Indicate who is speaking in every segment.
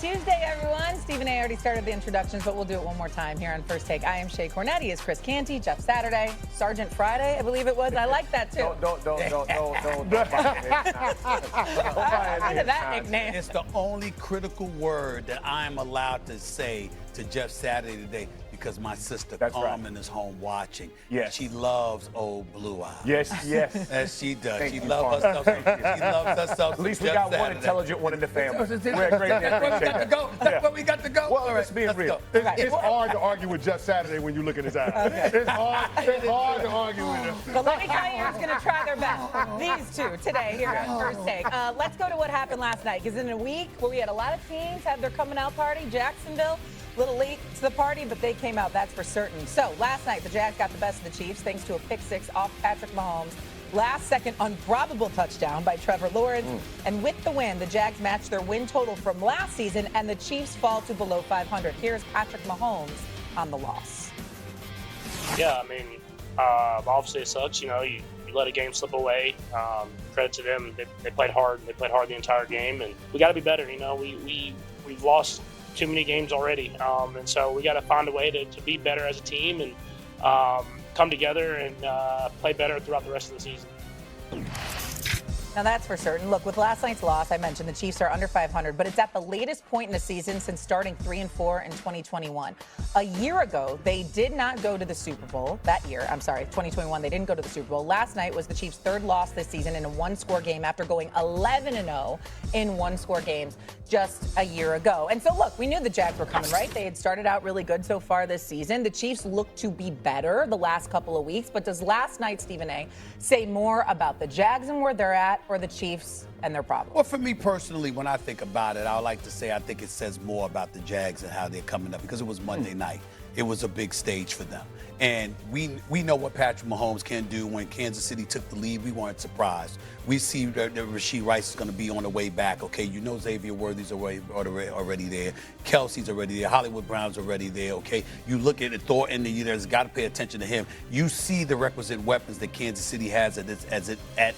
Speaker 1: Tuesday, everyone. Stephen A. already started the introductions, but we'll do it one more time here on First Take. I am Shay Cornetti. Is Chris Canty, Jeff Saturday, Sergeant Friday, I believe it was. I like that, too.
Speaker 2: Don't buy
Speaker 1: into that nickname.
Speaker 3: It's the only critical word that I'm allowed to say to Jeff Saturday today because my sister Carmen is home watching.
Speaker 2: Yes.
Speaker 3: She loves old Blue Eyes.
Speaker 2: Yes.
Speaker 3: As she does.
Speaker 2: Thank
Speaker 3: She
Speaker 2: you,
Speaker 3: loves
Speaker 2: Carmen.
Speaker 3: herself. She loves herself.
Speaker 2: At least we got one intelligent one in the family. We're a great
Speaker 3: That's where we got to go. That's where we got to go.
Speaker 2: Well,
Speaker 3: All
Speaker 2: let's
Speaker 3: right,
Speaker 2: be
Speaker 3: let's
Speaker 2: real.
Speaker 3: go.
Speaker 4: It's hard to argue with Jeff Saturday when you look in his eyes. It's hard to argue with him.
Speaker 1: But let me tell you who's going to try their best. These two today here on First Take. Let's go to what happened last night, because in a week where we had a lot of teams have their coming out party, Jacksonville, a little late to the party, but they came out, that's for certain. So last night, the Jags got the best of the Chiefs thanks to a pick six off Patrick Mahomes. Last-second improbable touchdown by Trevor Lawrence. And with the win, the Jags matched their win total from last season, and the Chiefs fall to below 500. Here's Patrick Mahomes on the loss.
Speaker 5: Yeah, I mean, obviously it sucks. You know, you let a game slip away. Credit to them. They played hard. They played hard the entire game, and we got to be better. You know, we've lost too many games already, and so we got to find a way to be better as a team and come together and play better throughout the rest of the season.
Speaker 1: Now, that's for certain. Look, with last night's loss, I mentioned the Chiefs are under 500, but it's at the latest point in the season since starting 3-4 in 2021. A year ago, they did not go to the Super Bowl. That year, 2021, they didn't go to the Super Bowl. Last night was the Chiefs' third loss this season in a one-score game after going 11-0 in one-score games just a year ago. And so, look, we knew the Jags were coming, right? They had started out really good so far this season. The Chiefs look to be better the last couple of weeks, but does last night, Stephen A., say more about the Jags and where they're at, or the Chiefs and their problems?
Speaker 3: Well, for me personally, when I think about it, I would like to say I think it says more about the Jags and how they're coming up because it was Monday night. It was a big stage for them. And we know what Patrick Mahomes can do. When Kansas City took the lead, we weren't surprised. We see that Rashee Rice is going to be on the way back. Okay, you know Xavier Worthy's already there. Kelsey's already there. Hollywood Brown's already there. Okay, you look at Thornton, and there's got to pay attention to him. You see the requisite weapons that Kansas City has at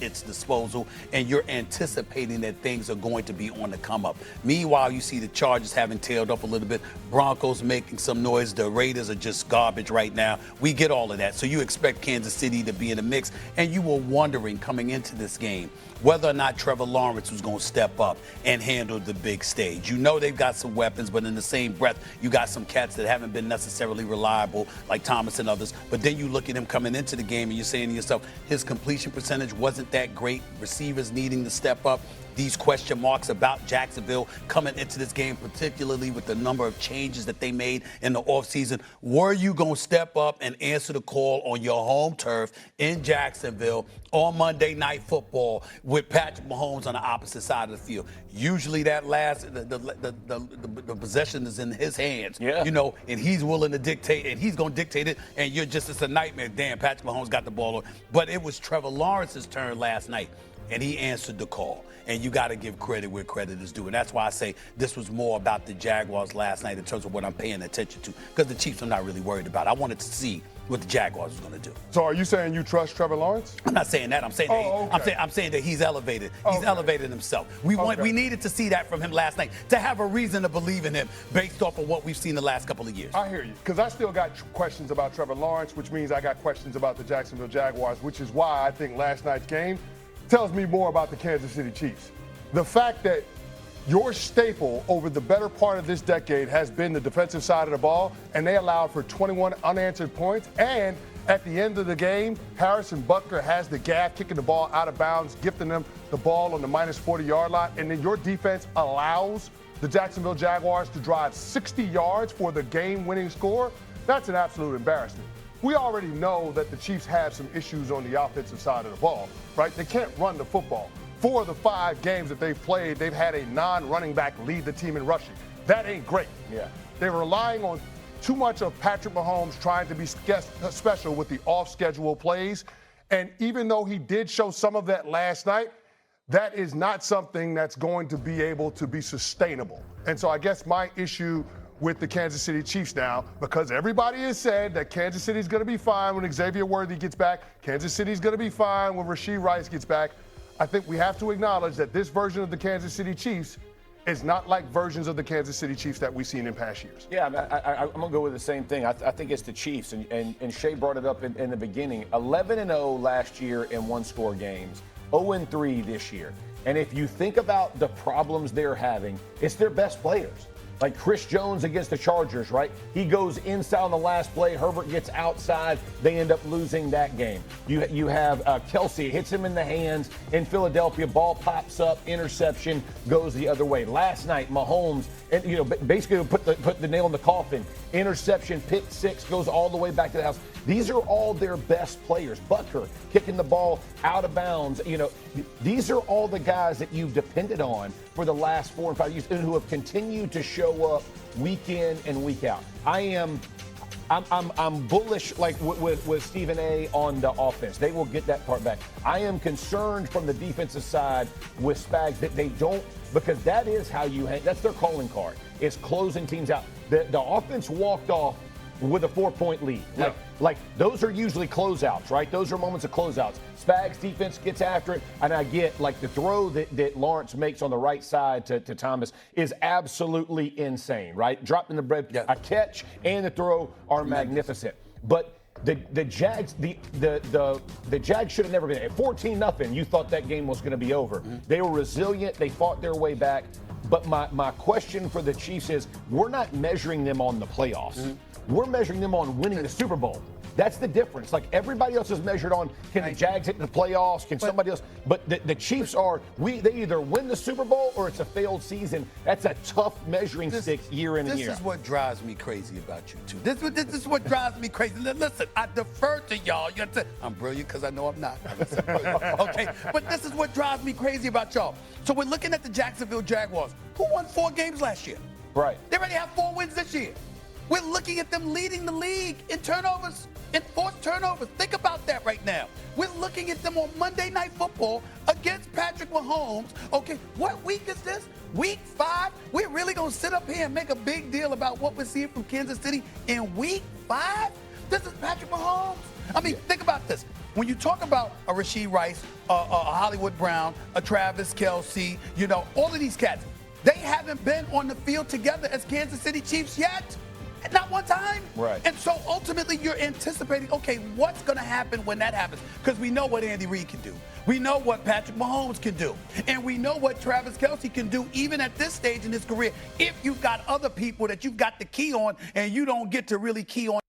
Speaker 3: its disposal, and you're anticipating that things are going to be on the come up. Meanwhile, you see the Chargers having tailed up a little bit. Broncos making some noise. The Raiders are just garbage right now. We get all of that. So you expect Kansas City to be in the mix, and you were wondering coming into this game whether or not Trevor Lawrence was going to step up and handle the big stage. You know they've got some weapons, but in the same breath, you got some cats that haven't been necessarily reliable, like Thomas and others. But then you look at him coming into the game, and you're saying to yourself, his completion percentage wasn't that great. Receivers needing to step up. These question marks about Jacksonville coming into this game, particularly with the number of changes that they made in the offseason. Were you going to step up and answer the call on your home turf in Jacksonville on Monday Night Football with Patrick Mahomes on the opposite side of the field? Usually that the possession is in his hands, you know, and he's willing to dictate, and he's going to dictate it, and it's a nightmare. Damn, Patrick Mahomes got the ball. But it was Trevor Lawrence's turn last night, and he answered the call. And you got to give credit where credit is due. And that's why I say this was more about the Jaguars last night in terms of what I'm paying attention to, because the Chiefs I'm not really worried about. I wanted to see what the Jaguars was going to do.
Speaker 4: So are you saying you trust Trevor Lawrence?
Speaker 3: I'm not saying that. I'm saying I'm saying that he's elevated. He's elevated himself. We needed to see that from him last night to have a reason to believe in him based off of what we've seen the last couple of years.
Speaker 4: I hear you, because I still got questions about Trevor Lawrence, which means I got questions about the Jacksonville Jaguars, which is why I think last night's game tells me more about the Kansas City Chiefs. The fact that your staple over the better part of this decade has been the defensive side of the ball, and they allowed for 21 unanswered points. And at the end of the game, Harrison Butker has the gap, kicking the ball out of bounds, gifting them the ball on the minus 40-yard line. And then your defense allows the Jacksonville Jaguars to drive 60 yards for the game-winning score. That's an absolute embarrassment. We already know that the Chiefs have some issues on the offensive side of the ball, right? They can't run the football. 4 of the 5 games that they've played, they've had a non-running back lead the team in rushing. That ain't great. Yeah. They're relying on too much of Patrick Mahomes trying to be special with the off-schedule plays. And even though he did show some of that last night, that is not something that's going to be able to be sustainable. And so I guess my issue with the Kansas City Chiefs now, because everybody has said that Kansas City's going to be fine when Xavier Worthy gets back. Kansas City's going to be fine when Rashee Rice gets back. I think we have to acknowledge that this version of the Kansas City Chiefs is not like versions of the Kansas City Chiefs that we've seen in past years.
Speaker 2: Yeah, I'm going to go with the same thing. I think it's the Chiefs, and Shay brought it up in the beginning. 11-0 last year in one-score games, 0-3 this year. And if you think about the problems they're having, it's their best players. Like Chris Jones against the Chargers, right? He goes inside on the last play. Herbert gets outside. They end up losing that game. You have Kelsey, hits him in the hands in Philadelphia. Ball pops up, interception, goes the other way. Last night, Mahomes, and basically put the nail in the coffin. Interception, pick six, goes all the way back to the house. These are all their best players. Butker kicking the ball out of bounds. These are all the guys that you've depended on for the last 4 and 5 years and who have continued to show up week in and week out. I'm bullish, like with Stephen A. on the offense. They will get that part back. I am concerned from the defensive side with Spags that they don't, because that is how you hang. That's their calling card. It's closing teams out. The offense walked off with a 4-point lead.
Speaker 4: Yep.
Speaker 2: Like those are usually closeouts, right? Those are moments of closeouts. Spags defense gets after it, and I get like the throw that Lawrence makes on the right side to Thomas is absolutely insane, right? Dropping the bread, a catch and the throw are magnificent. But the Jags, the Jags should have never been at 14-0. You thought that game was going to be over. Mm-hmm. They were resilient. They fought their way back. But my question for the Chiefs is, we're not measuring them on the playoffs. Mm-hmm. We're measuring them on winning the Super Bowl. That's the difference. Like everybody else is measured on, can the Jags hit the playoffs? Can somebody else? But the Chiefs they either win the Super Bowl or it's a failed season. That's a tough measuring stick year in and year out.
Speaker 3: This is what drives me crazy about you two. This is what drives me crazy. Listen, I defer to y'all. I'm brilliant because I know I'm not. Okay, but this is what drives me crazy about y'all. So we're looking at the Jacksonville Jaguars, who won 4 games last year.
Speaker 2: Right.
Speaker 3: They already have 4 wins this year. We're looking at them leading the league in turnovers, in forced turnovers. Think about that right now. We're looking at them on Monday Night Football against Patrick Mahomes. Okay, what week is this? Week 5? We're really going to sit up here and make a big deal about what we're seeing from Kansas City in week 5? This is Patrick Mahomes. I mean, think about this. When you talk about a Rashee Rice, a Hollywood Brown, a Travis Kelce, all of these cats, they haven't been on the field together as Kansas City Chiefs yet. Not one time.
Speaker 2: Right.
Speaker 3: And so ultimately you're anticipating, okay, what's going to happen when that happens? Because we know what Andy Reid can do. We know what Patrick Mahomes can do. And we know what Travis Kelce can do even at this stage in his career if you've got other people that you've got the key on and you don't get to really key on.